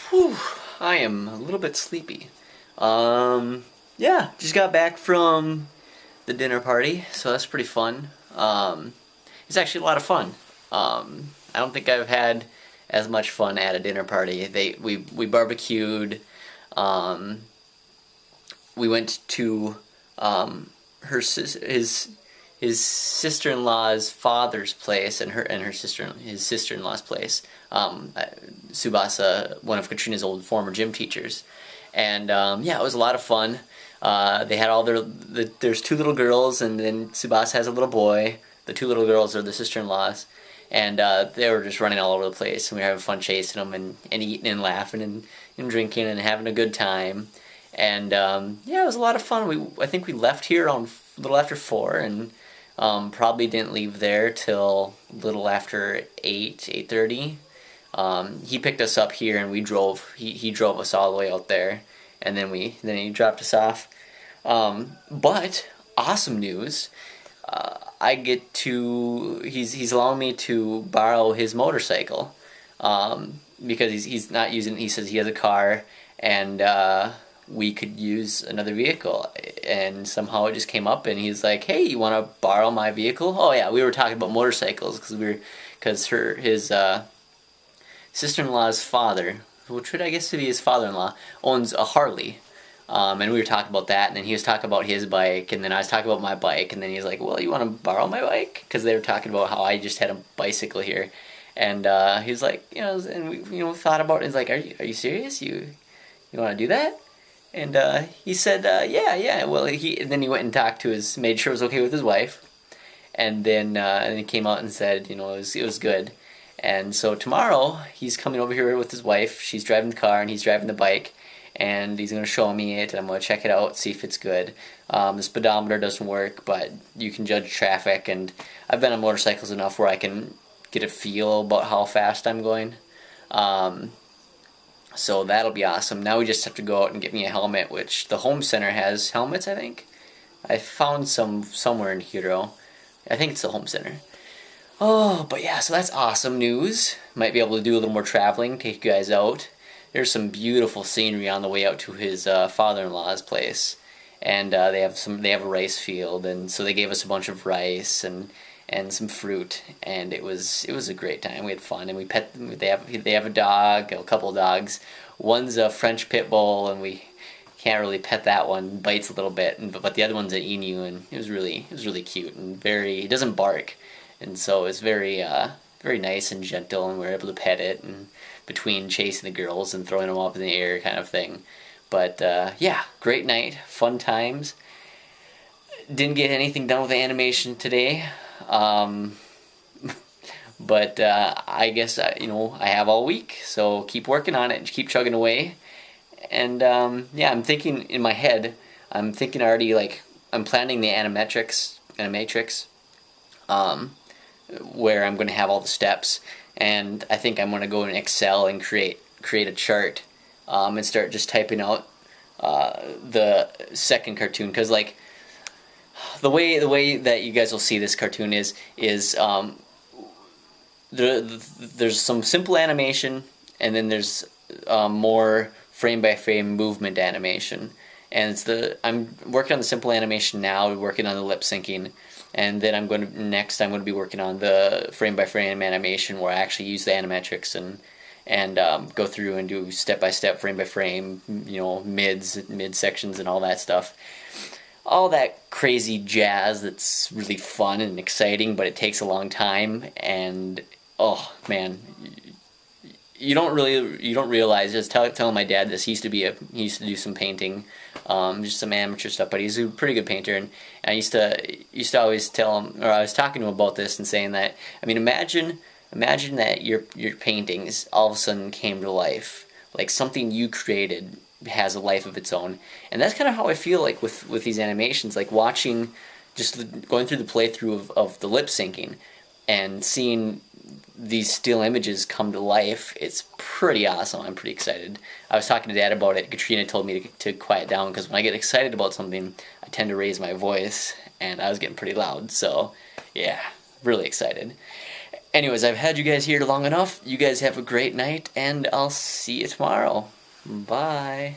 Whew, I am a little bit sleepy. Yeah, just got back from the dinner party, so that's pretty fun. It's actually a lot of fun. I don't think I've had as much fun at a dinner party. We barbecued. Um, we went to his sister-in-law's father's place and his sister-in-law's place. Subasa, one of Katrina's old former gym teachers, and yeah, it was a lot of fun. They had there's two little girls, and then Subasa has a little boy. The two little girls are the sister-in-laws, and they were just running all over the place, and we were having fun chasing them and eating and laughing and drinking and having a good time. And yeah, it was a lot of fun. I think we left here around a little after 4, and probably didn't leave there till a little after 8:30. He picked us up here, and we drove. He drove us all the way out there, and then he dropped us off. But awesome news! I get to he's allowing me to borrow his motorcycle, because he's not using. He says he has a car, and we could use another vehicle, and somehow it just came up, and he's like, "Hey, you want to borrow my vehicle?" Oh yeah, we were talking about motorcycles because his sister-in-law's father, which would I guess to be his father-in-law, owns a Harley. And we were talking about that, and then he was talking about his bike, and then I was talking about my bike, and then he's like, "Well, you want to borrow my bike?" Because they were talking about how I just had a bicycle here, and he's like, and we thought about it. He's like, "Are you serious? You want to do that?" And he said, "Yeah." Well, then he went and made sure it was okay with his wife, and then he came out and said, it was good. And so tomorrow he's coming over here with his wife. She's driving the car and he's driving the bike, and he's going to show me it, and I'm going to check it out, see if it's good. The speedometer doesn't work, but you can judge traffic, and I've been on motorcycles enough where I can get a feel about how fast I'm going. So that'll be awesome. Now we just have to go out and get me a helmet, which the home center has helmets, I think. I found some somewhere in Hero. I think it's the home center. Oh, but yeah, so that's awesome news. Might be able to do a little more traveling, take you guys out. There's some beautiful scenery on the way out to his father-in-law's place, and they have a rice field, and so they gave us a bunch of rice and some fruit, and it was a great time. We had fun, and they have a dog, a couple of dogs. One's a French pit bull, and we can't really pet that one. Bites a little bit, but the other one's an emu, and it was really cute and it doesn't bark. And so it's very nice and gentle, and we were able to pet it, and between chasing the girls and throwing them up in the air kind of thing. But yeah, great night, fun times. Didn't get anything done with the animation today, but I guess I have all week, so keep working on it and keep chugging away. And yeah, I'm thinking in my head, I'm thinking already, like, I'm planning the animatrix. Where I'm going to have all the steps, and I think I'm going to go in Excel and create a chart, and start just typing out the second cartoon, because like the way that you guys will see this cartoon is there's some simple animation, and then there's more frame by frame movement animation, and I'm working on the simple animation now, working on the lip syncing. And then I'm going to be working on the frame-by-frame animation, where I actually use the animatrix and go through and do step-by-step, frame-by-frame, mid sections and all that stuff. All that crazy jazz that's really fun and exciting, but it takes a long time. And oh man, you don't realize. Just telling my dad this. He used to do some painting, just some amateur stuff, but he's a pretty good painter, and I used to always tell him, or I was talking to him about this and saying that, I mean, imagine that your paintings all of a sudden came to life, like something you created has a life of its own. And that's kind of how I feel like with these animations, like watching, just going through the playthrough of the lip syncing and seeing these still images come to life. It's pretty awesome. I'm pretty excited. I was talking to Dad about it. Katrina told me to quiet down, because when I get excited about something, I tend to raise my voice, and I was getting pretty loud. So yeah, really excited. Anyways, I've had you guys here long enough. You guys have a great night, and I'll see you tomorrow. Bye.